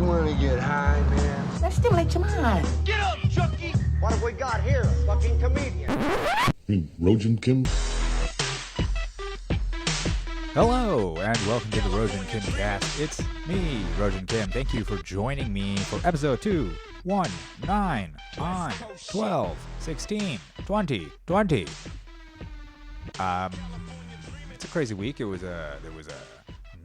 You want to get high, man? Let's stimulate your mind. Get up, Chucky! What have we got here? A fucking comedian. Rojan Kim? Hello, and welcome to the Rojan Kim Cast. It's me, Rojan Kim. Thank you for joining me for episode 219 on 12/16/2020. It's a crazy week. There was a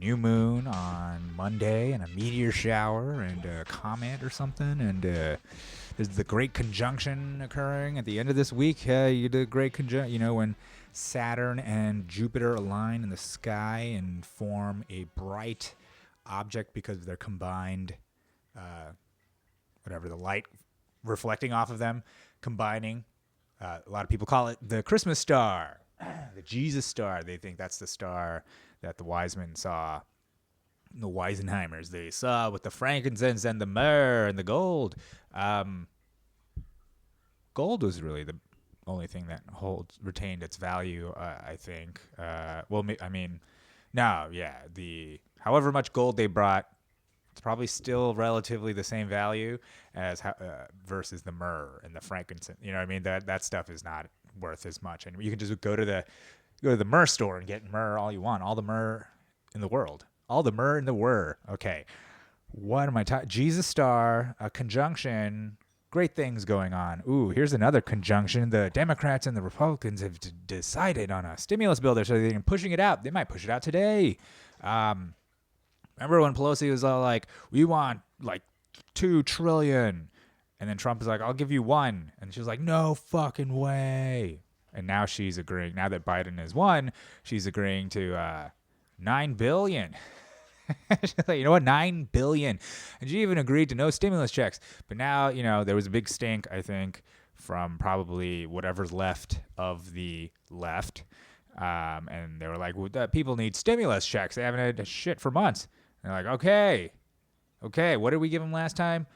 new moon on Monday and a meteor shower and a comet or something, and there's the great conjunction occurring at the end of this week. You did a great conjunction, you know, when Saturn and Jupiter align in the sky and form a bright object because of their combined, the light reflecting off of them, combining. A lot of people call it the Christmas star, the Jesus star. They think that's the star that the wise men saw, the Weisenheimers. They saw with the frankincense and the myrrh and the gold. Gold was really the only thing that retained its value, I think. However much gold they brought, it's probably still relatively the same value as versus the myrrh and the frankincense. You know what I mean? That stuff is not worth as much, and you can just go to the myrrh store and get myrrh all you want, all the myrrh in the world, Okay, what am I talking? Jesus star, a conjunction. Great things going on. Ooh, here's another conjunction. The Democrats and the Republicans have decided on a stimulus bill. So they're pushing it out. They might push it out today. Remember when Pelosi was all like, we want like $2 trillion. And then Trump was like, I'll give you $1 billion. And she was like, no fucking way. And now she's agreeing. Now that Biden has won, she's agreeing to $9 billion. She's like, you know what, $9 billion. And she even agreed to no stimulus checks. But now, you know, there was a big stink, I think, from probably whatever's left of the left. And they were like, well, people need stimulus checks. They haven't had shit for months. And they're like, okay, what did we give them last time?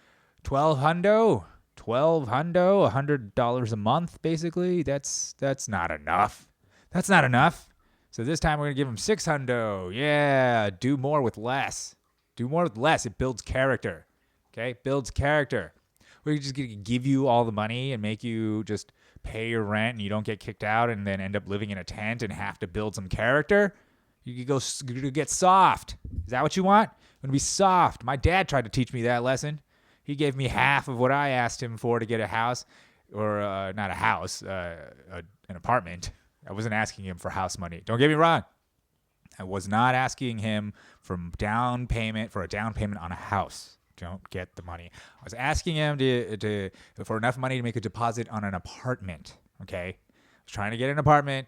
$1,200, $100 a month, basically. That's not enough. So this time we're going to give them $600. Yeah, do more with less. It builds character. Okay, builds character. We're just going to give you all the money and make you just pay your rent and you don't get kicked out and then end up living in a tent and have to build some character. You could get soft. Is that what you want? I'm going to be soft. My dad tried to teach me that lesson. He gave me half of what I asked him for to get a house, or not a house, an apartment. I wasn't asking him for house money. Don't get me wrong. I was not asking him for a down payment on a house. Don't get the money. I was asking him for enough money to make a deposit on an apartment. Okay? I was trying to get an apartment.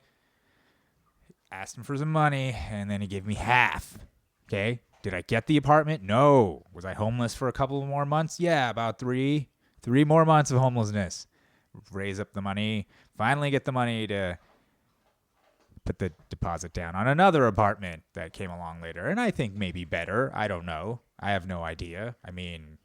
Asked him for some money, and then he gave me half. Okay? Did I get the apartment? No. Was I homeless for a couple more months? Yeah, about three more months of homelessness. Raise up the money. Finally get the money to put the deposit down on another apartment that came along later. And I think maybe better. I don't know. I have no idea. I mean,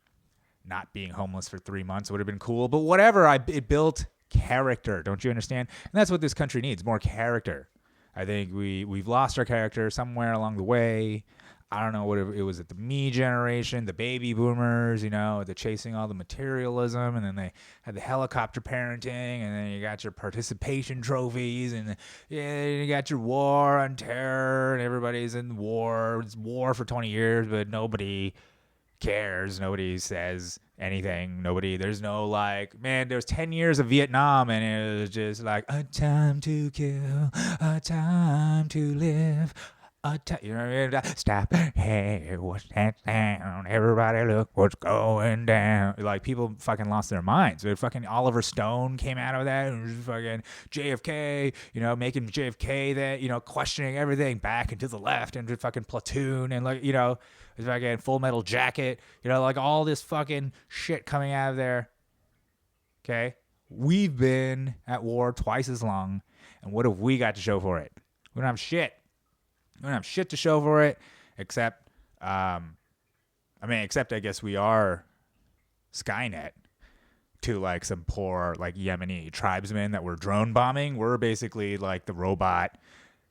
not being homeless for 3 months would have been cool. But whatever. It built character. Don't you understand? And that's what this country needs. More character. I think we've lost our character somewhere along the way. I don't know what it was. At the me generation, the baby boomers, you know, the chasing all the materialism, and then they had the helicopter parenting, and then you got your participation trophies, and you got your war on terror, and everybody's in war. It's war for 20 years, but nobody cares. Nobody says anything. There's no like, man, there's 10 years of Vietnam, and it was just like, a time to kill, a time to live. You know what I mean? Stop. Hey, what's that sound? Everybody look what's going down. Like, people fucking lost their minds. Fucking Oliver Stone came out of that, and fucking JFK, you know, making JFK that, you know, questioning everything back and to the left, and fucking Platoon, and like, you know, fucking Full Metal Jacket, you know, like all this fucking shit coming out of there. Okay? We've been at war twice as long, and what have we got to show for it? We don't have shit. We don't have shit to show for it, except I guess we are Skynet to like some poor like Yemeni tribesmen that were drone bombing. We're basically like the robot,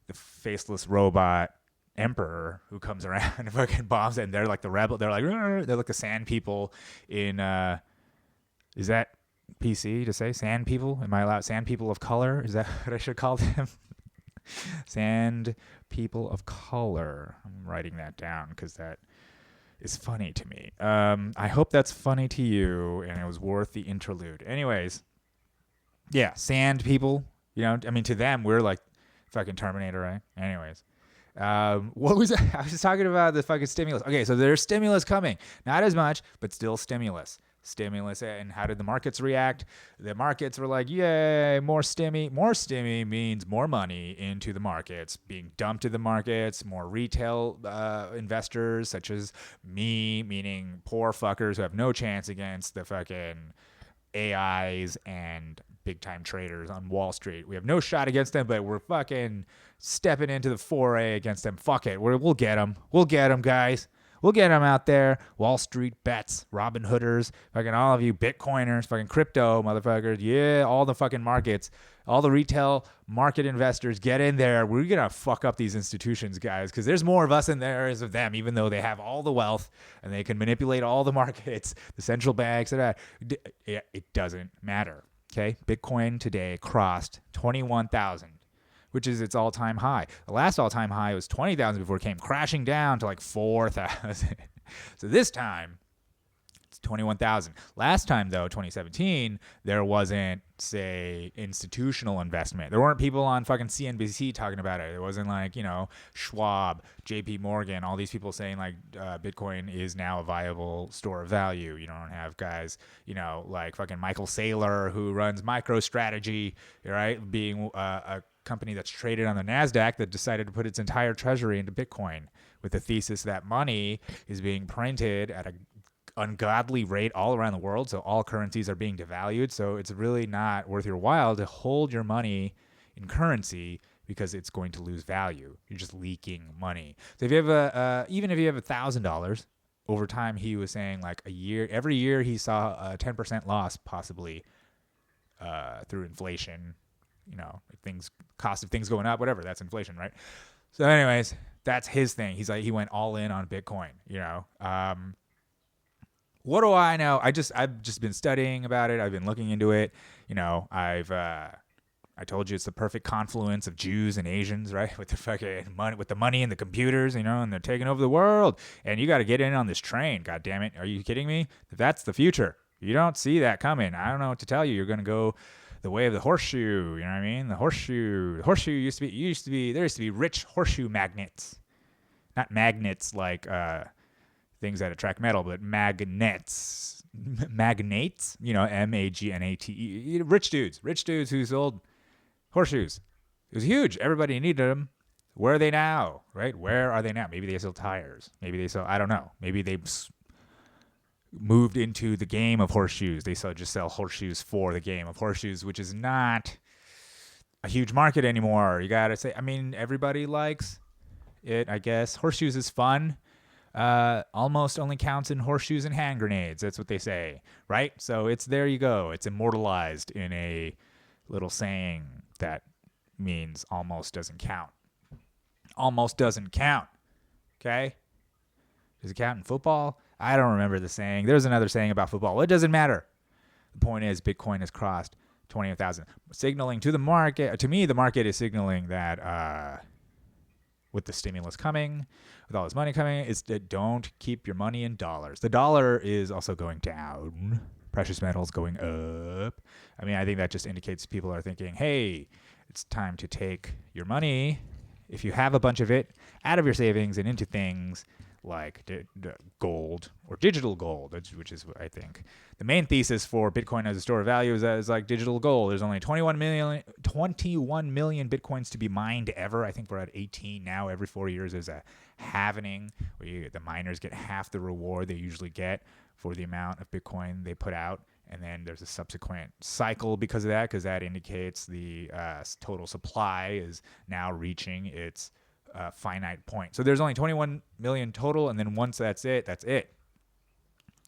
the faceless robot emperor who comes around and fucking bombs it, and they're like the rebel. They're like the sand people in. Is that PC to say sand people? Am I allowed sand people of color? Is that what I should call them? Sand people of color. I'm writing that down because that is funny to me. I hope that's funny to you, and it was worth the interlude. Anyways, yeah, sand people. You know, I mean, to them, we're like fucking Terminator, right? Anyways. What was I was talking about the fucking stimulus. Okay, so there's stimulus coming. Not as much, but still stimulus. And how did the markets react? The markets were like, yay, more stimmy. More stimmy means more money into the markets being dumped to the markets, more retail investors such as me, meaning poor fuckers who have no chance against the fucking AIs and big time traders on Wall Street. We have no shot against them, but we're fucking stepping into the foray against them. Fuck it. We'll get them. We'll get them, guys. We'll get them out there. Wall Street bets, Robin Hooders, fucking all of you Bitcoiners, fucking crypto motherfuckers. Yeah, all the fucking markets, all the retail market investors, get in there. We're going to fuck up these institutions, guys, because there's more of us than there is of them, even though they have all the wealth and they can manipulate all the markets, the central banks, and that. It doesn't matter. Okay? Bitcoin today crossed 21,000. Which is its all-time high. The last all-time high was 20,000 before it came crashing down to like 4,000. So this time, it's 21,000. Last time, though, 2017, there wasn't, say, institutional investment. There weren't people on fucking CNBC talking about it. It wasn't like, you know, Schwab, JP Morgan, all these people saying like Bitcoin is now a viable store of value. You don't have guys, you know, like fucking Michael Saylor who runs MicroStrategy, right, being a company that's traded on the NASDAQ that decided to put its entire treasury into Bitcoin with the thesis that money is being printed at an ungodly rate all around the world. So all currencies are being devalued. So it's really not worth your while to hold your money in currency because it's going to lose value. You're just leaking money. So if you have even if you have $1,000 over time, he was saying like every year he saw a 10% loss possibly through inflation. You know, cost of things going up, whatever. That's inflation, right? So, anyways, that's his thing. He's like, he went all in on Bitcoin. You know, what do I know? I've just been studying about it. I've been looking into it. You know, I told you it's the perfect confluence of Jews and Asians, right? With the fucking money, with the money and the computers, you know, and they're taking over the world. And you got to get in on this train. God damn it! Are you kidding me? That's the future. You don't see that coming. I don't know what to tell you. You're gonna go the way of the horseshoe, you know what I mean? The horseshoe used to be rich horseshoe magnets. Not magnets like things that attract metal, but magnets. Magnates, you know, MAGNATE. Rich dudes who sold horseshoes. It was huge. Everybody needed them. Where are they now, right? Where are they now? Maybe they sell tires. Maybe they sell, I don't know. Maybe they moved into the game of horseshoes. They just sell horseshoes for the game of horseshoes, which is not a huge market anymore. You gotta say, I mean, everybody likes it, I guess. Horseshoes is fun. Almost only counts in horseshoes and hand grenades. That's what they say, right? So it's there you go. It's immortalized in a little saying that means almost doesn't count. Almost doesn't count. Okay? Does it count in football? I don't remember the saying. There's another saying about football. Well, it doesn't matter. The point is Bitcoin has crossed 28,000. Signaling to the market, to me, the market is signaling that with the stimulus coming, with all this money coming, is that don't keep your money in dollars. The dollar is also going down. Precious metals going up. I mean, I think that just indicates people are thinking, hey, it's time to take your money, if you have a bunch of it, out of your savings and into things like gold or digital gold, which is, I think, the main thesis for Bitcoin as a store of value is like digital gold. There's only 21 million Bitcoins to be mined ever. I think we're at 18 now. Every 4 years there's a halvening where the miners get half the reward they usually get for the amount of Bitcoin they put out. And then there's a subsequent cycle because of that, because that indicates the total supply is now reaching its finite point. So there's only 21 million total, and then once that's it, that's it.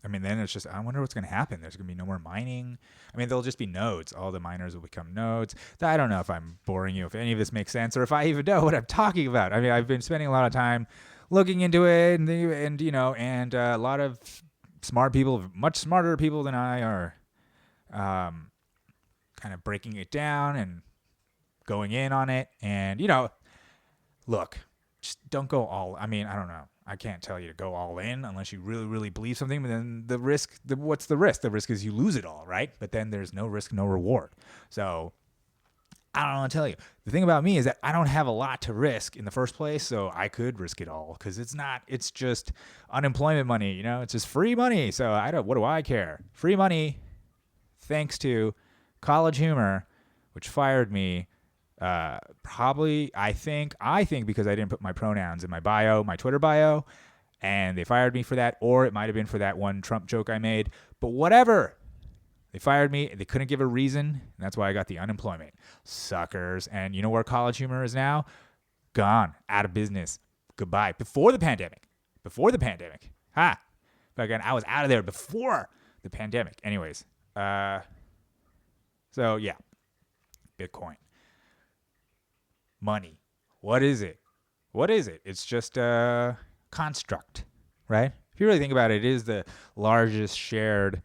I mean, then it's just, I wonder what's going to happen. There's going to be no more mining. I mean, there'll just be nodes. All the miners will become nodes. I don't know if I'm boring you, if any of this makes sense, or if I even know what I'm talking about. I mean, I've been spending a lot of time looking into it, and a lot of smart people, much smarter people than I are, kind of breaking it down and going in on it. And, look, just don't go all, I mean, I don't know. I can't tell you to go all in unless you really, really believe something. But then the risk, what's the risk? The risk is you lose it all, right? But then there's no risk, no reward. So I don't know what to tell you. The thing about me is that I don't have a lot to risk in the first place, so I could risk it all because it's just unemployment money, it's just free money. So what do I care? Free money, thanks to College Humor, which fired me. Probably, I think because I didn't put my pronouns in my bio, my Twitter bio, and they fired me for that, or it might have been for that one Trump joke I made, but whatever. They fired me. They couldn't give a reason, and that's why I got the unemployment. Suckers. And you know where College Humor is now? Gone. Out of business. Goodbye. Before the pandemic. Ha! But again, I was out of there before the pandemic. Anyways. So, yeah. Bitcoin. Money. What is it? It's just a construct, right? If you really think about it, it is the largest shared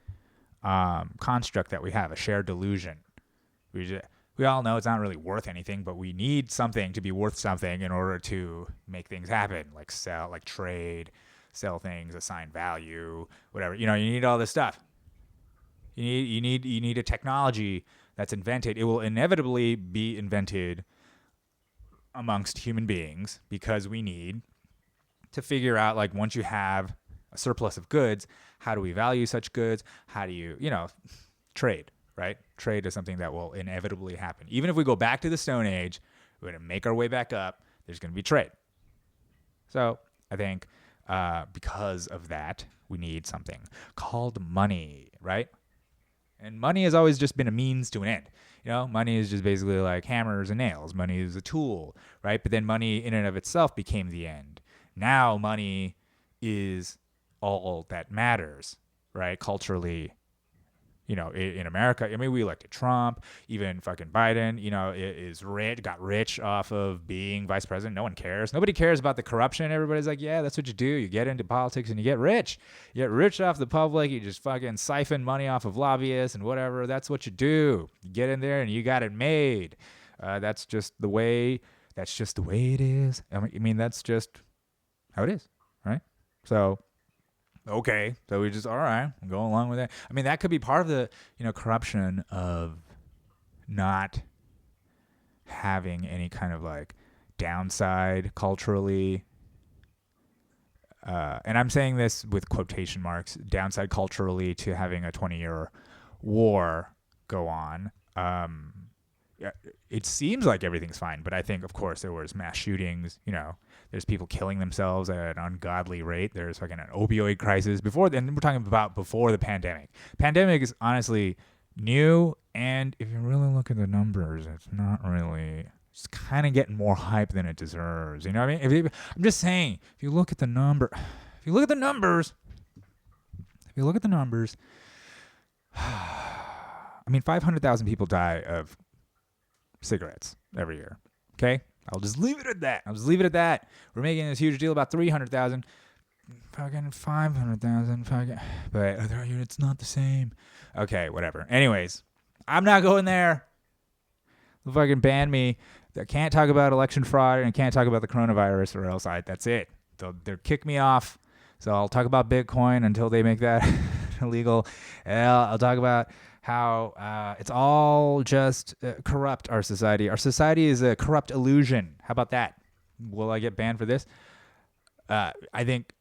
construct that we have, a shared delusion. We all know it's not really worth anything, but we need something to be worth something in order to make things happen, like trade, sell things, assign value, whatever. You need all this stuff. You need a technology that's invented. It will inevitably be invented amongst human beings because we need to figure out, like, once you have a surplus of goods, how do we value such goods? How do you, trade, right? Trade is something that will inevitably happen. Even if we go back to the Stone Age, we're going to make our way back up, there's going to be trade. So I think because of that, we need something called money, right? And money has always just been a means to an end. Money is just basically like hammers and nails. Money is a tool, right? But then money in and of itself became the end. Now money is all that matters, right? Culturally, in America. I mean, we elected Trump, even fucking Biden, got rich off of being vice president. No one cares. Nobody cares about the corruption. Everybody's like, yeah, that's what you do. You get into politics and you get rich. You get rich off the public. You just fucking siphon money off of lobbyists and whatever. That's what you do. You get in there and you got it made. That's just the way it is. I mean, that's just how it is, right? So, okay, so we just, all right, go along with that. I mean, that could be part of the, corruption of not having any kind of like downside culturally. And I'm saying this with quotation marks, downside culturally to having a 20-year war go on. It seems like everything's fine, but I think, of course, there was mass shootings, there's people killing themselves at an ungodly rate. There's fucking an opioid crisis and we're talking about before the pandemic. Pandemic is honestly new, and if you really look at the numbers, it's not really, it's kind of getting more hype than it deserves. You know what I mean? I'm just saying, if you look at the numbers, I mean, 500,000 people die of cigarettes every year. Okay? I'll just leave it at that. We're making this huge deal about 300,000. Fucking 500,000. But it's not the same. Okay, whatever. Anyways, I'm not going there. They'll fucking ban me. I can't talk about election fraud and I can't talk about the coronavirus, or else that's it. They'll kick me off. So I'll talk about Bitcoin until they make that illegal. I'll talk about how it's all just corrupt, our society. Our society is a corrupt illusion. How about that? Will I get banned for this? I think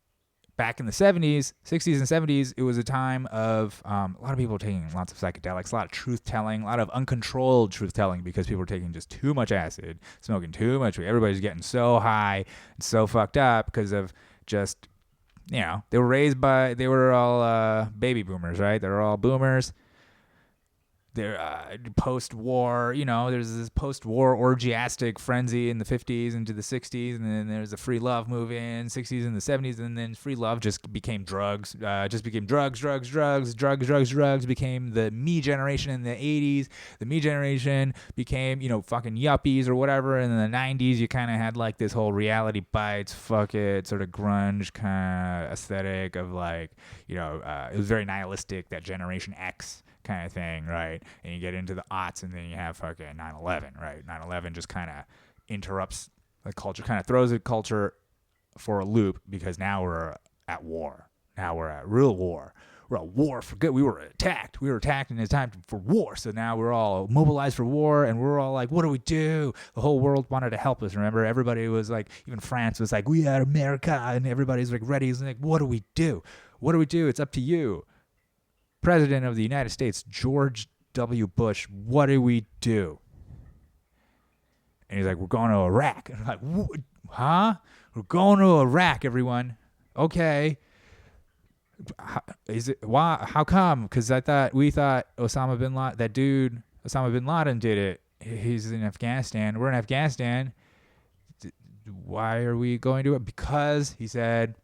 back in the 60s and 70s, it was a time of a lot of people taking lots of psychedelics, a lot of truth-telling, a lot of uncontrolled truth-telling because people were taking just too much acid, smoking too much weed. Everybody's getting so high and so fucked up because of just, they were all baby boomers, right? They were all boomers. there post-war, there's this post-war orgiastic frenzy in the 50s into the 60s, and then there's a free love movement in the 60s and the 70s, and then free love just became drugs, became drugs, became the me generation in the 80s. The me generation became, fucking yuppies or whatever, and in the 90s you kind of had like this whole reality bites, fuck it, sort of grunge kind of aesthetic of like, it was very nihilistic, that Generation X kind of thing, right? And you get into the aughts, and then you have fucking 9/11, right? 9/11 just kind of interrupts the culture, kind of throws the culture for a loop, because now we're at war. Now we're at real war. We're at war for good. We were attacked, and it's time for war. So now we're all mobilized for war, and we're all like, what do we do? The whole world wanted to help us, remember? Everybody was like, even France was like, we are America, and everybody's like ready. It's like, what do we do? What do we do? It's up to you. President of the United States, George W. Bush, what do we do? And he's like, we're going to Iraq. And I'm like, huh? We're going to Iraq, everyone. Okay. Why? How come? Because we thought Osama bin Laden, that dude, Osama bin Laden did it. He's in Afghanistan. We're in Afghanistan. Why are we going to it? Because he said,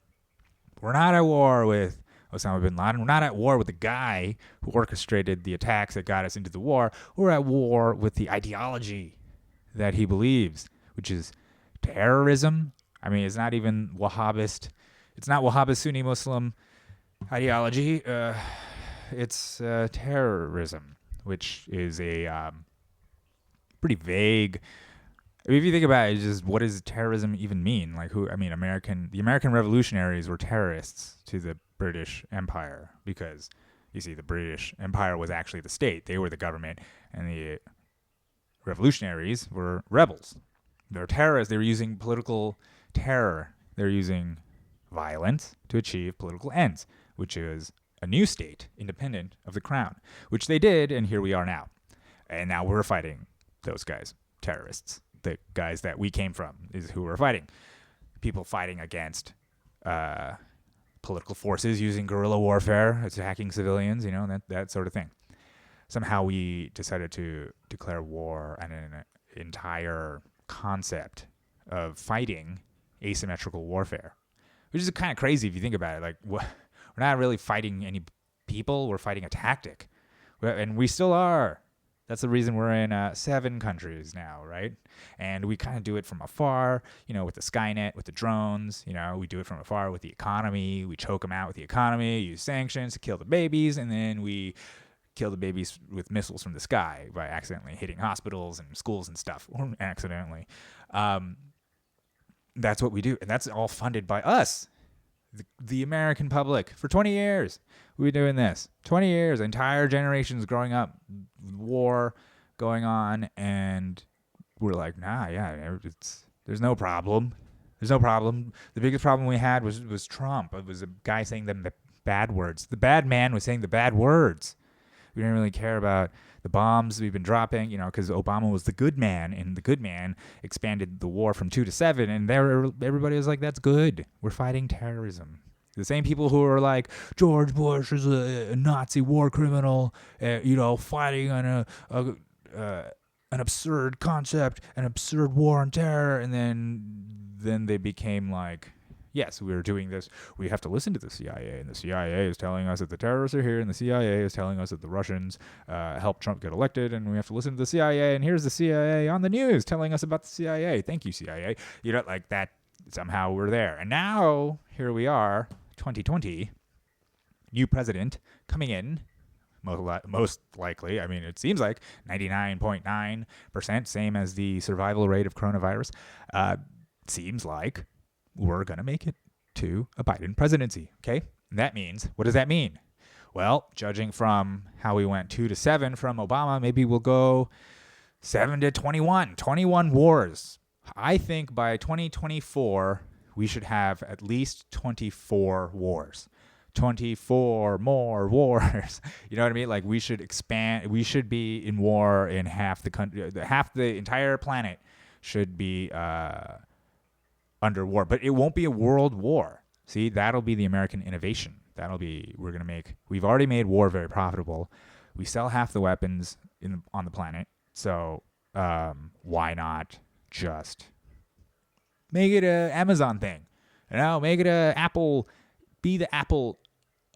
we're not at war with Osama bin Laden. We're not at war with the guy who orchestrated the attacks that got us into the war. We're at war with the ideology that he believes, which is terrorism. I mean, it's not even Wahhabist. It's not Wahhabist Sunni Muslim ideology. It's terrorism, which is a pretty vague. I mean, if you think about it, just what does terrorism even mean? Like, the American revolutionaries were terrorists to the British Empire, because you see, the British Empire was actually the state. They were the government, and the revolutionaries were rebels. They're terrorists. They were using political terror. They're using violence to achieve political ends, which is a new state independent of the crown, which they did, and here we are now. And now we're fighting those guys, terrorists. The guys that we came from is who we're fighting. People fighting against political forces using guerrilla warfare, attacking civilians, that sort of thing. Somehow we decided to declare war on an entire concept of fighting asymmetrical warfare, which is kind of crazy if you think about it. Like, we're not really fighting any people, we're fighting a tactic. And we still are. That's the reason we're in 7 countries now, right? And we kind of do it from afar, with the Skynet, with the drones. We do it from afar with the economy. We choke them out with the economy, use sanctions to kill the babies, and then we kill the babies with missiles from the sky by accidentally hitting hospitals and schools and stuff, or accidentally. That's what we do, and that's all funded by us, the American public. For 20 years, we've been doing this. 20 years, entire generations growing up, war going on, and we're like, there's no problem. There's no problem. The biggest problem we had was Trump. It was a guy saying the bad words. The bad man was saying the bad words. We didn't really care about the bombs we've been dropping, because Obama was the good man, and the good man expanded the war from 2 to 7, and everybody was like, that's good. We're fighting terrorism. The same people who are like, George Bush is a Nazi war criminal, fighting on an absurd concept, an absurd war on terror, and then they became like, yes, we're doing this. We have to listen to the CIA, and the CIA is telling us that the terrorists are here, and the CIA is telling us that the Russians helped Trump get elected, and we have to listen to the CIA, and here's the CIA on the news telling us about the CIA. Thank you, CIA. Like that, somehow we're there. And now, here we are, 2020, new president coming in, most likely. I mean, it seems like 99.9%, same as the survival rate of coronavirus. Seems like we're going to make it to a Biden presidency, okay? And that means, what does that mean? Well, judging from how we went 2 to 7 from Obama, maybe we'll go 7 to 21. 21 wars. I think by 2024, we should have at least 24 wars. 24 more wars. You know what I mean? Like, we should expand. We should be in war in half the country. Half the entire planet should be under war, but it won't be a world war. See, that'll be the American innovation. We've already made war very profitable. We sell half the weapons on the planet. So why not just make it a Amazon thing? Make it a Apple, be the Apple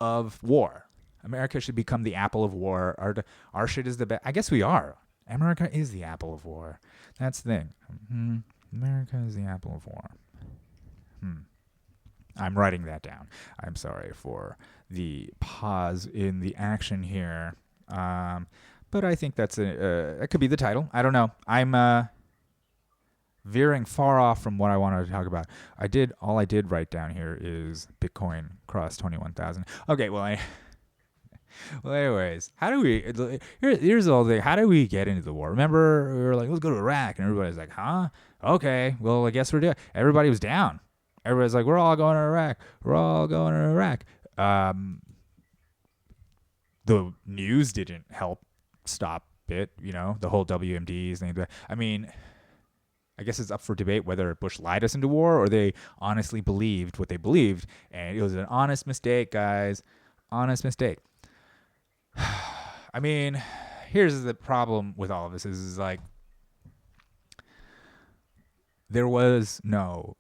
of war. America should become the Apple of war. Our shit is the best. I guess we are. America is the Apple of war. That's the thing. America is the Apple of war. I'm writing that down. I'm sorry for the pause in the action here. But I think that could be the title. I don't know. I'm veering far off from what I wanted to talk about. All I did write down here is Bitcoin crossed 21,000. Okay, well, anyways, how do we? Here's the whole thing. How do we get into the war? Remember, we were like, let's go to Iraq, and everybody's like, huh? Okay, well, I guess we're doing. Everybody was down. Everybody's like, we're all going to Iraq. We're all going to Iraq. The news didn't help stop it. The whole WMDs thing. I mean, I guess it's up for debate whether Bush lied us into war or they honestly believed what they believed, and it was an honest mistake, guys. Honest mistake. I mean, here's the problem with all of this is like there was no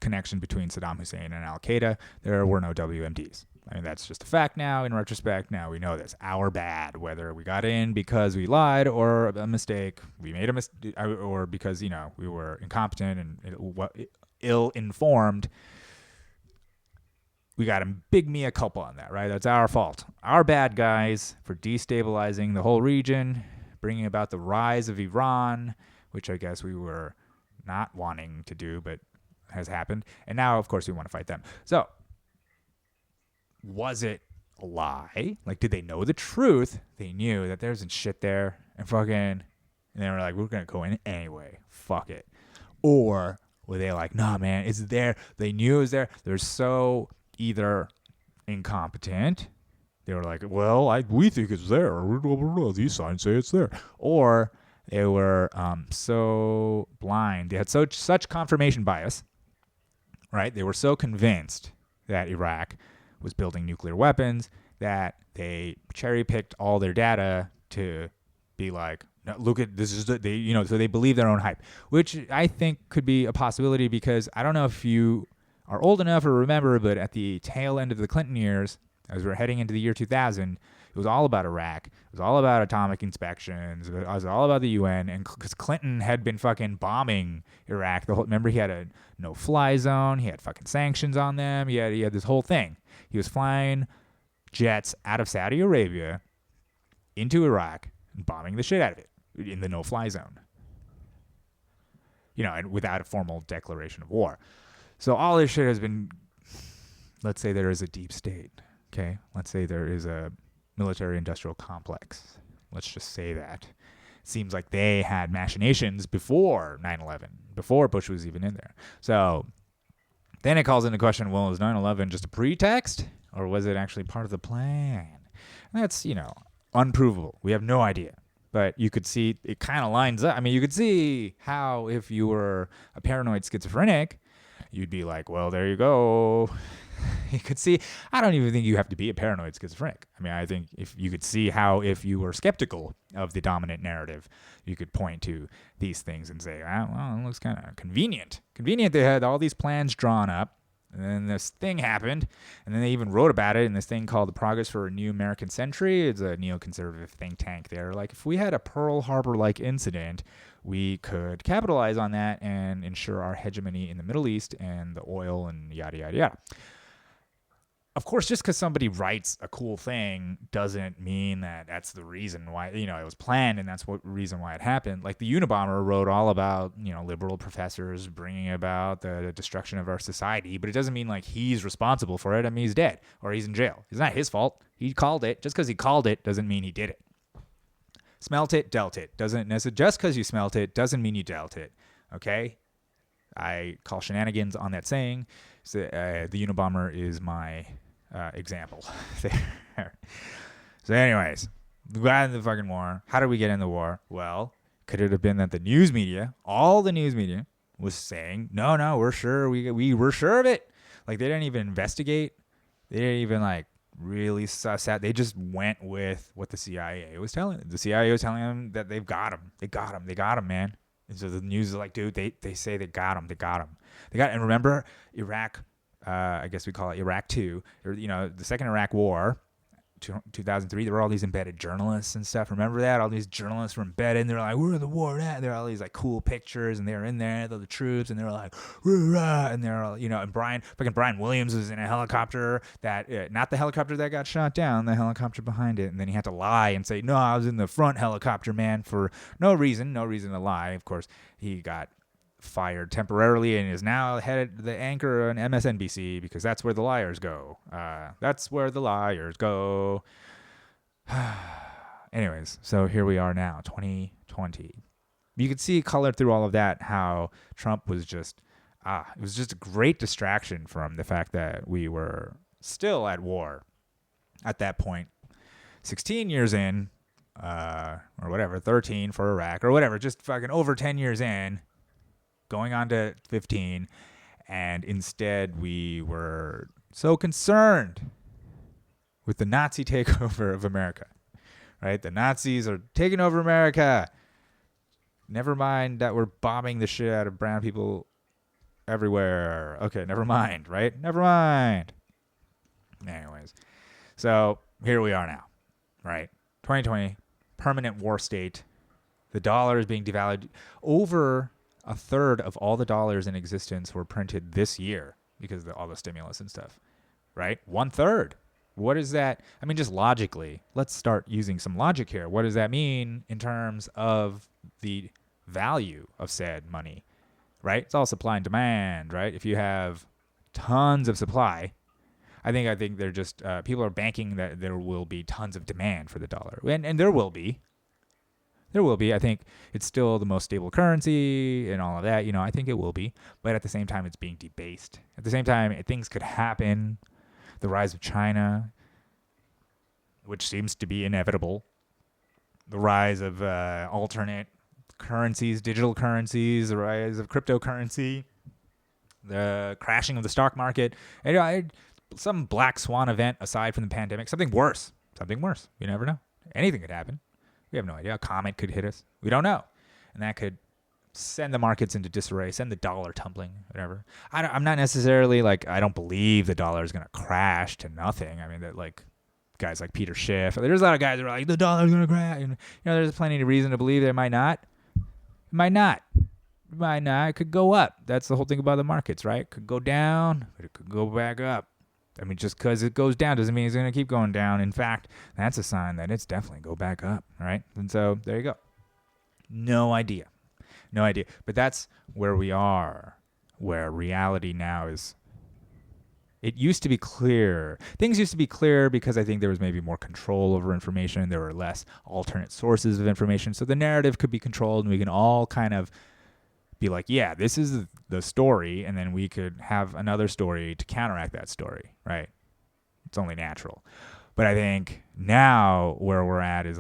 connection between Saddam Hussein and Al-Qaeda. There were no WMDs. I mean, that's just a fact now. In retrospect, now we know this. Our bad, whether we got in because we lied or a mistake, we made a mistake, or because, we were incompetent and ill-informed. We got a big mea culpa on that, right? That's our fault. Our bad guys for destabilizing the whole region, bringing about the rise of Iran, which I guess we were not wanting to do, but has happened. And now, of course, we want to fight them. So, was it a lie? Like, did they know the truth? They knew that there's shit there and they were like, we're going to go in anyway. Fuck it. Or were they like, nah, man, it's there. They knew it was there. They're so either incompetent. They were like, well, we think it's there. These signs say it's there. Or they were so blind. They had such confirmation bias, right? They were so convinced that Iraq was building nuclear weapons that they cherry-picked all their data to be like, no, look at this is so they believe their own hype, which I think could be a possibility because I don't know if you are old enough or remember, but at the tail end of the Clinton years, as we're heading into the year 2000, it was all about Iraq. It was all about atomic inspections. It was all about the UN. And because Clinton had been fucking bombing Iraq, remember he had a no-fly zone. He had fucking sanctions on them. He had this whole thing. He was flying jets out of Saudi Arabia into Iraq and bombing the shit out of it in the no-fly zone. And without a formal declaration of war. So all this shit has been, let's say there is a deep state, okay? Let's say there is a military-industrial complex. Let's just say that. Seems like they had machinations before 9/11, before Bush was even in there. So then it calls into question, well, is 9/11 just a pretext? Or was it actually part of the plan? And that's, unprovable. We have no idea. But you could see it kind of lines up. I mean, you could see how if you were a paranoid schizophrenic, you'd be like, well, there you go. You could see, I don't even think you have to be a paranoid schizophrenic. I mean, I think if you could see how if you were skeptical of the dominant narrative, you could point to these things and say, well, it looks kind of convenient. Convenient they had all these plans drawn up, and then this thing happened, and then they even wrote about it in this thing called the Progress for a New American Century. It's a neoconservative think tank there. Like, if we had a Pearl Harbor-like incident, we could capitalize on that and ensure our hegemony in the Middle East and the oil and yada, yada, yada. Of course, just because somebody writes a cool thing doesn't mean that that's the reason why, it was planned and that's what reason why it happened. Like the Unabomber wrote all about, liberal professors bringing about the destruction of our society, but it doesn't mean like he's responsible for it. I mean, he's dead or he's in jail. It's not his fault. He called it. Just because he called it doesn't mean he did it. Smelt it, dealt it. Doesn't necessarily, just because you smelt it doesn't mean you dealt it. Okay? I call shenanigans on that saying. So, the Unabomber is my example there. So anyways, we got into the fucking war. How did we get in the war? Well, could it have been that the news media, all the news media, was saying, no, we're sure, we were sure of it. Like, they didn't even investigate. They didn't even, really suss out. They just went with what the CIA was telling them. The CIA was telling them that they've got him. They got him. They got him, man. And so the news is like, dude, they say they got him. They got him. And remember Iraq, I guess we call it Iraq 2, or, the second Iraq war, 2003, there were all these embedded journalists and stuff. Remember that? All these journalists were embedded, and they're like, "Where the war at?" There are all these like cool pictures, and they were in there, the troops, and they were like, "Rah!" And they're all, and Brian Williams was in a helicopter that, not the helicopter that got shot down, the helicopter behind it, and then he had to lie and say, "No, I was in the front helicopter, man," for no reason to lie. Of course, he got fired temporarily and is now headed the anchor on MSNBC because that's where the liars go. Anyways, so here we are now, 2020. You could see colored through all of that how Trump was just, it was just a great distraction from the fact that we were still at war at that point. 16 years in, or whatever, 13 for Iraq or whatever, just fucking over 10 years in, going on to 15, and instead we were so concerned with the Nazi takeover of America, right? The Nazis are taking over America. Never mind that we're bombing the shit out of brown people everywhere. Okay, never mind, right? Never mind. Anyways, so here we are now, right? 2020, permanent war state. The dollar is being devalued. Over a third of all the dollars in existence were printed this year because of all the stimulus and stuff, right? 1/3. What is that? I mean, just logically, let's start using some logic here. What does that mean in terms of the value of said money, right? It's all supply and demand, right? If you have tons of supply, I think they're just, people are banking that there will be tons of demand for the dollar. And there will be. There will be. I think it's still the most stable currency and all of that. I think it will be. But at the same time, it's being debased. At the same time, things could happen. The rise of China, which seems to be inevitable. The rise of alternate currencies, digital currencies, the rise of cryptocurrency, the crashing of the stock market. And, some black swan event aside from the pandemic, something worse. You never know. Anything could happen. We have no idea. A comet could hit us. We don't know. And that could send the markets into disarray, send the dollar tumbling, whatever. I'm not necessarily I don't believe the dollar is going to crash to nothing. I mean, that guys like Peter Schiff, there's a lot of guys that are like, the dollar's going to crash. And, there's plenty of reason to believe that it might not. It could go up. That's the whole thing about the markets, right? It could go down, but it could go back up. I mean, just because it goes down doesn't mean it's going to keep going down. In fact, that's a sign that it's definitely go back up, right? And so there you go. No idea. But that's where we are, where reality now is. It used to be clear. Things used to be clear because I think there was maybe more control over information. There were less alternate sources of information. So the narrative could be controlled and we can all kind of be like, yeah, this is the story, and then we could have another story to counteract that story, right? It's only natural. But I think now where we're at is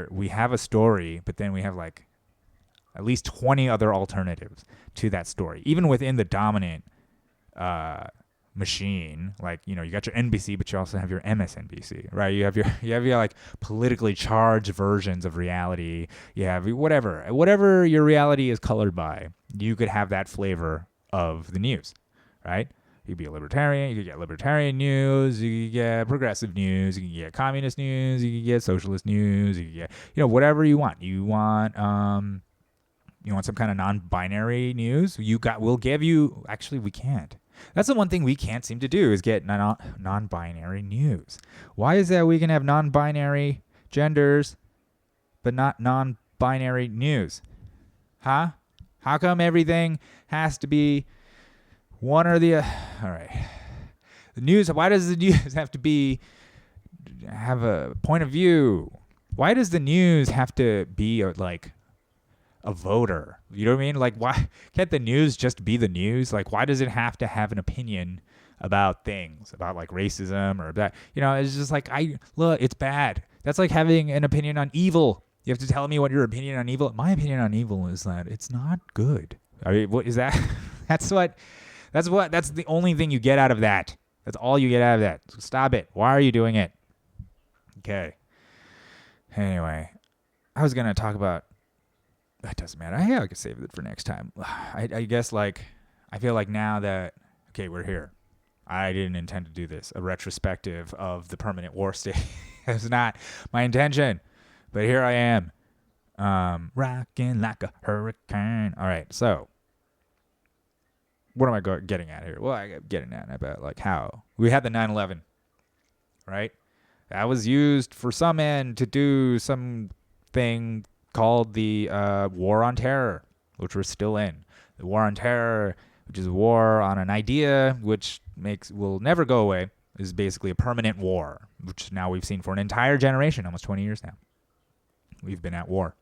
we have a story, but then we have at least 20 other alternatives to that story, even within the dominant machine. You got your NBC, but you also have your MSNBC, right? You have your politically charged versions of reality. You have whatever your reality is colored by. You could have that flavor of the news, right? You could be a libertarian. You could get libertarian news. You could get progressive news. You could get communist news. You could get socialist news. You could get whatever you want. You want some kind of non-binary news? We'll give you. Actually, we can't. That's the one thing we can't seem to do is get non-binary news. Why is that we can have non-binary genders, but not non-binary news? Huh? How come everything has to be one or the other? All right. The news. Why does the news have to have a point of view? Why does the news have to be a voter? You know what I mean? Why can't the news just be the news? Why does it have to have an opinion about things, about racism or that? It's just look, it's bad. That's like having an opinion on evil. You have to tell me what your opinion on evil. My opinion on evil is that it's not good. I mean, what is that? That's the only thing you get out of that. That's all you get out of that. So stop it. Why are you doing it? Okay. Anyway, I was going to talk about, that doesn't matter. I could save it for next time. I guess, like, I feel like now that, okay, we're here. I didn't intend to do this. A retrospective of the permanent war state. It's not my intention. But here I am. Rocking like a hurricane. All right, so what am I getting at here? Well, I'm getting at about like how we had the 9/11, right? That was used for some end to do something called the War on Terror, which we're still in. The War on Terror, which is a war on an idea which will never go away, is basically a permanent war, which now we've seen for an entire generation, almost 20 years now. We've been at war.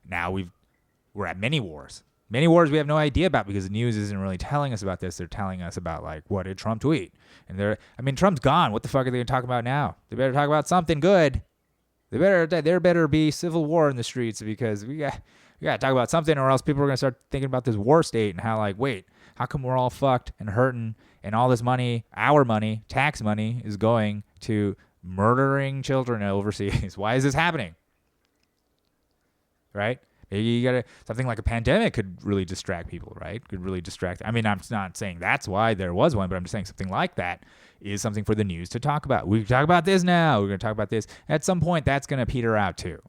Now we're at many wars. Many wars we have no idea about because the news isn't really telling us about this. They're telling us about, like, what did Trump tweet? And Trump's gone. What the fuck are they going to talk about now? They better talk about something good. There better be civil war in the streets because we got to talk about something, or else people are going to start thinking about this war state and how, like, wait, how come we're all fucked and hurting and all this money, our money, tax money, is going to murdering children overseas? Why is this happening? Right? Maybe something like a pandemic could really distract people, right? Could really distract. I mean, I'm not saying that's why there was one, but I'm just saying something like that is something for the news to talk about. We can talk about this now. We're going to talk about this. At some point, that's going to peter out too.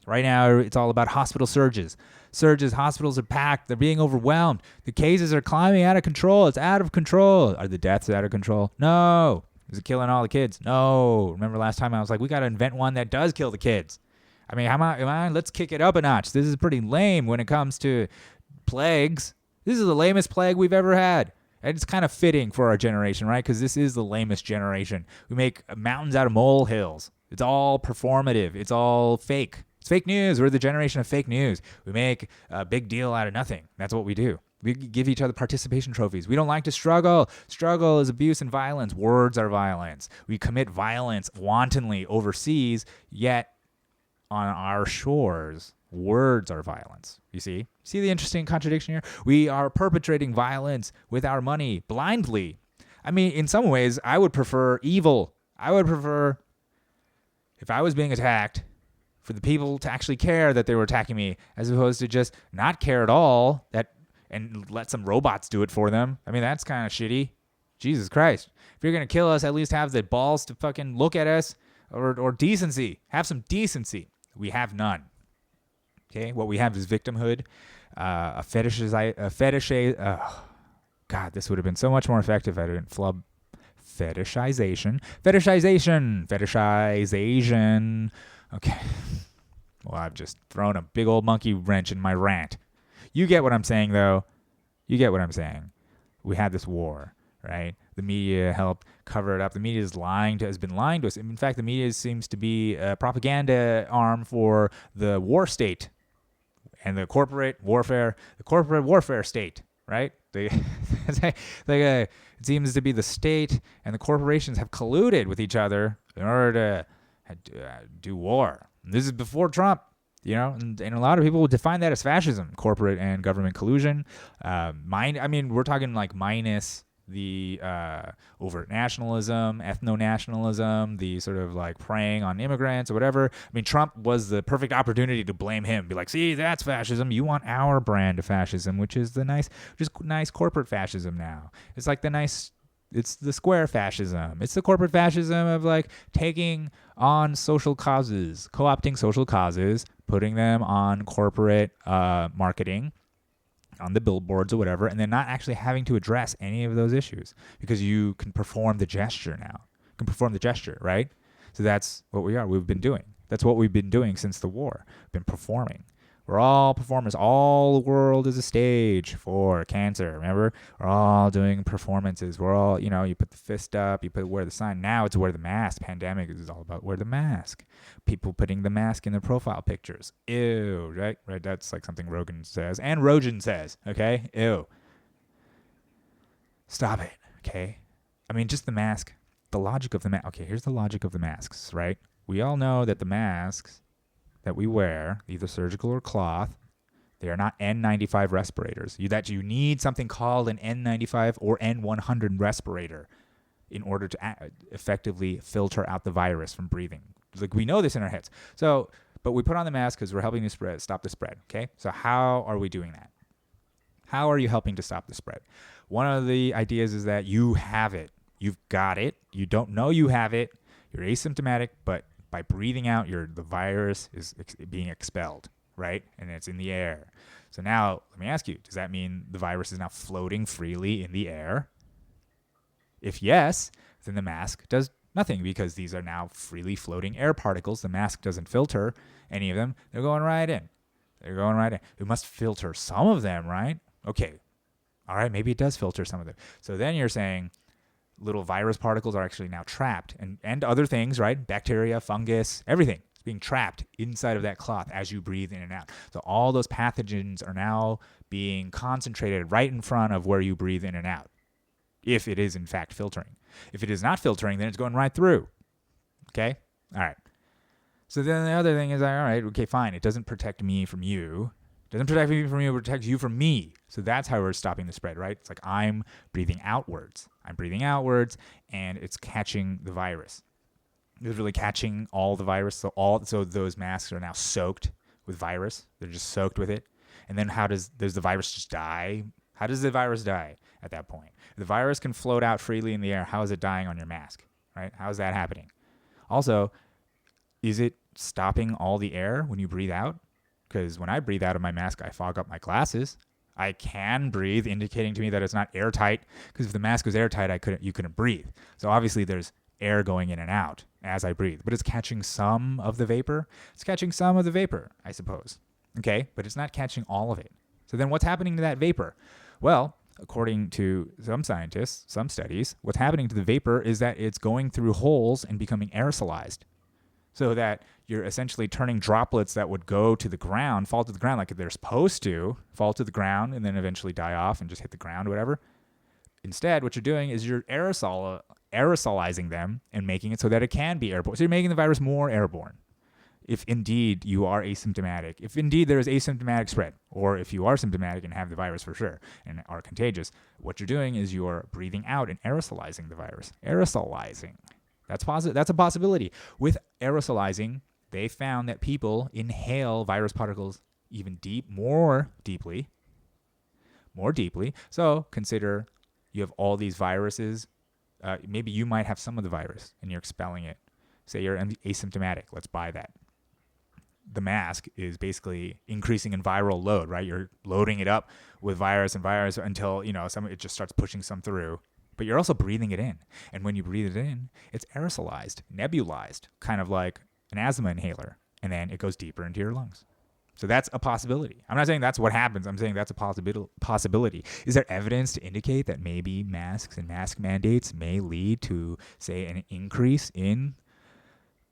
Right now, it's all about hospital surges. Hospitals are packed. They're being overwhelmed. The cases are climbing out of control. It's out of control. Are the deaths out of control? No. Is it killing all the kids? No. Remember last time I was like, we got to invent one that does kill the kids. I mean, let's kick it up a notch. This is pretty lame when it comes to plagues. This is the lamest plague we've ever had. And it's kind of fitting for our generation, right? Because this is the lamest generation. We make mountains out of molehills. It's all performative. It's all fake. It's fake news. We're the generation of fake news. We make a big deal out of nothing. That's what we do. We give each other participation trophies. We don't like to struggle. Struggle is abuse and violence. Words are violence. We commit violence wantonly overseas, yet on our shores, words are violence. You see the interesting contradiction here? We are perpetrating violence with our money blindly. I mean, in some ways, I would prefer evil. I would prefer, if I was being attacked, for the people to actually care that they were attacking me, as opposed to just not care at all and let some robots do it for them. I mean, that's kind of shitty. Jesus Christ. If you're going to kill us, at least have the balls to fucking look at us, or decency. Have some decency. We have none. Okay, what we have is victimhood, God, this would have been so much more effective if I didn't flub fetishization. Okay, well, I've just thrown a big old monkey wrench in my rant. You get what I'm saying, though. You get what I'm saying. We had this war, right? The media helped cover it up. The media has been lying to us. In fact, the media seems to be a propaganda arm for the war state and the corporate warfare state, right? It seems to be the state and the corporations have colluded with each other in order to do war. And this is before Trump. And a lot of people would define that as fascism, corporate and government collusion. We're talking like minus the overt nationalism, ethno-nationalism, the sort of like preying on immigrants or whatever. I mean, Trump was the perfect opportunity to blame him. Be like, see, that's fascism. You want our brand of fascism, which is nice corporate fascism now. It's like it's the square fascism. It's the corporate fascism of like taking on social causes, co-opting social causes, putting them on corporate marketing, on the billboards or whatever, and then not actually having to address any of those issues because you can perform the gesture now. You can perform the gesture, right? So that's what we've been doing. That's what we've been doing since the war. We've been performing. We're all performers. All the world is a stage for cancer. Remember? We're all doing performances. We're all, you put the fist up, wear the sign. Now it's wear the mask. Pandemic is all about wear the mask. People putting the mask in their profile pictures. Ew, right? Right. That's like something Rogan says. And Rogan says, okay? Ew. Stop it, okay? I mean, just the mask. The logic of the mask. Okay, here's the logic of the masks, right? We all know that the masks that we wear, either surgical or cloth, they are not N95 respirators. You need something called an N95 or N100 respirator. in order to effectively filter out the virus from breathing. Like, we know this in our heads. So, but we put on the mask because we're helping to stop the spread. Okay. So how are we doing that? How are you helping to stop the spread? One of the ideas is that you have it. You've got it. You don't know you have it. You're asymptomatic, but by breathing out, the virus is being expelled, right? And it's in the air. So now, let me ask you, does that mean the virus is now floating freely in the air? If yes, then the mask does nothing because these are now freely floating air particles. The mask doesn't filter any of them. They're going right in. It must filter some of them, right? Okay. All right, maybe it does filter some of them. So then you're saying little virus particles are actually now trapped and other things, right? Bacteria, fungus, everything is being trapped inside of that cloth as you breathe in and out. So all those pathogens are now being concentrated right in front of where you breathe in and out, if it is in fact filtering. If it is not filtering, then it's going right through. Okay? All right. So then the other thing is, all right, okay, fine. It doesn't protect me from you. It doesn't protect me from you, it protects you from me. So that's how we're stopping the spread, right? It's like I'm breathing outwards, and it's catching the virus. It's really catching all the virus. So those masks are now soaked with virus. They're just soaked with it. And then does the virus just die? How does the virus die at that point? If the virus can float out freely in the air, how is it dying on your mask, right? How is that happening? Also, is it stopping all the air when you breathe out? Because when I breathe out of my mask, I fog up my glasses. I can breathe, indicating to me that it's not airtight. Because if the mask was airtight, you couldn't breathe. So obviously there's air going in and out as I breathe. But it's catching some of the vapor. It's catching some of the vapor, I suppose. Okay, but it's not catching all of it. So then what's happening to that vapor? Well, according to some scientists, some studies, what's happening to the vapor is that it's going through holes and becoming aerosolized. So that you're essentially turning droplets that would go to the ground, fall to the ground like they're supposed to, fall to the ground and then eventually die off and just hit the ground or whatever. Instead, what you're doing is you're aerosolizing them and making it so that it can be airborne. So you're making the virus more airborne. If indeed you are asymptomatic, if indeed there is asymptomatic spread, or if you are symptomatic and have the virus for sure and are contagious, what you're doing is you're breathing out and aerosolizing the virus. Aerosolizing. That's a possibility. With aerosolizing, they found that people inhale virus particles even more deeply. So consider you have all these viruses. Maybe you might have some of the virus and you're expelling it. Say you're asymptomatic. Let's buy that. The mask is basically increasing in viral load, right? You're loading it up with virus until, it just starts pushing some through. But you're also breathing it in. And when you breathe it in, it's aerosolized, nebulized, kind of like an asthma inhaler. And then it goes deeper into your lungs. So that's a possibility. I'm not saying that's what happens. I'm saying that's a possibility. Is there evidence to indicate that maybe masks and mask mandates may lead to, say, an increase in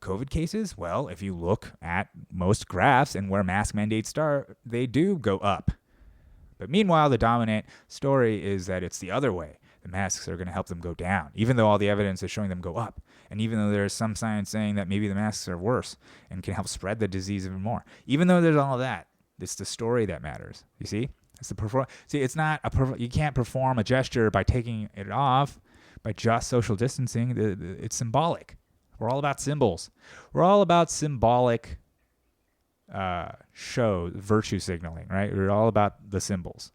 COVID cases? Well, if you look at most graphs and where mask mandates start, they do go up. But meanwhile, the dominant story is that it's the other way. The masks are going to help them go down, even though all the evidence is showing them go up. And even though there's some science saying that maybe the masks are worse and can help spread the disease even more. Even though there's all of that, it's the story that matters. You see? It's not you can't perform a gesture by taking it off, by just social distancing. It's symbolic. We're all about symbols. We're all about symbolic virtue signaling, right? We're all about the symbols.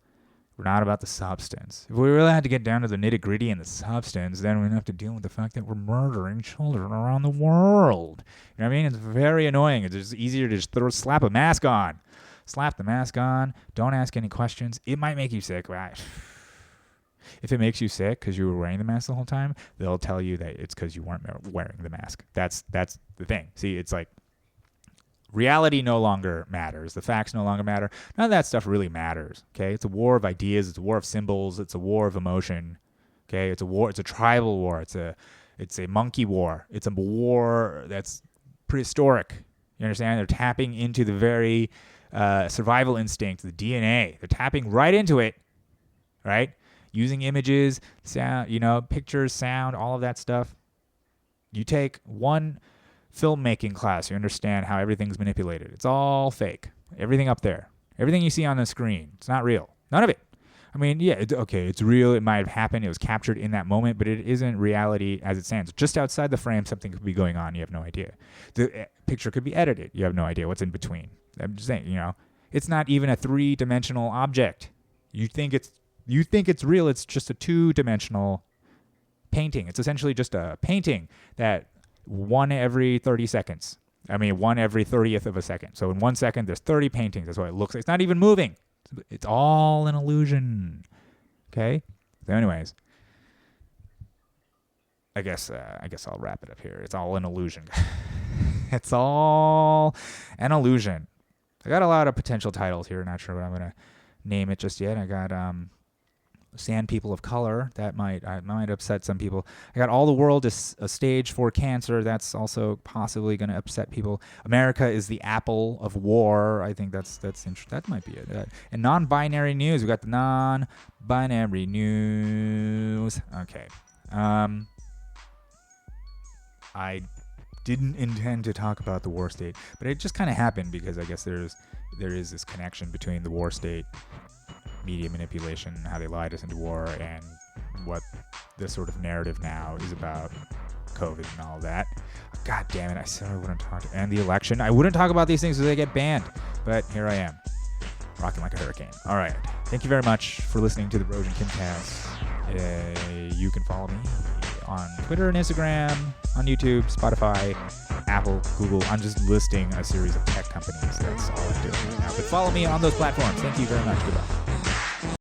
We're not about the substance. If we really had to get down to the nitty-gritty and the substance, then we'd have to deal with the fact that we're murdering children around the world. You know what I mean? It's very annoying. It's just easier to just slap a mask on. Slap the mask on. Don't ask any questions. It might make you sick. If it makes you sick because you were wearing the mask the whole time, they'll tell you that it's because you weren't wearing the mask. That's the thing. See, it's like reality no longer matters. The facts no longer matter. None of that stuff really matters. Okay, it's a war of ideas. It's a war of symbols. It's a war of emotion. Okay, it's a war. It's a tribal war. It's a monkey war. It's a war that's prehistoric. You understand? They're tapping into the very survival instinct, the DNA. They're tapping right into it. Right? Using images, sound, pictures, sound, all of that stuff. You take one filmmaking class, you understand how everything's manipulated. It's all fake. Everything up there. Everything you see on the screen. It's not real. None of it. I mean, yeah, okay, it's real. It might have happened. It was captured in that moment, but it isn't reality as it stands. Just outside the frame, something could be going on. You have no idea. The picture could be edited. You have no idea what's in between. I'm just saying, it's not even a 3-dimensional object. You think it's real. It's just a 2-dimensional painting. It's essentially just a painting that one every 30 seconds. I mean, one every 30th of a second. So in 1 second, there's 30 paintings. That's what it looks like. It's not even moving. It's all an illusion. Okay? So anyways, I guess I'll wrap it up here. It's all an illusion. It's all an illusion. I got a lot of potential titles here. Not sure what I'm going to name it just yet. I got Sand People of Color. That might upset some people. I got All the World is a Stage for Cancer. That's also possibly going to upset people. America is the Apple of War. I think that's interesting. That might be it. And non-binary news. We got the non-binary news. Okay. I didn't intend to talk about the war state, but it just kind of happened because I guess there is this connection between the war state, media manipulation, how they lied us into war, and what the sort of narrative now is about COVID and all that. God damn it, I said I wouldn't talk. And the election. I wouldn't talk about these things because they get banned, but here I am, rocking like a hurricane. All right. Thank you very much for listening to the Rojan Kimcast. You can follow me on Twitter and Instagram, on YouTube, Spotify, Apple, Google. I'm just listing a series of tech companies. That's all I'm doing right now. But follow me on those platforms. Thank you very much. Goodbye.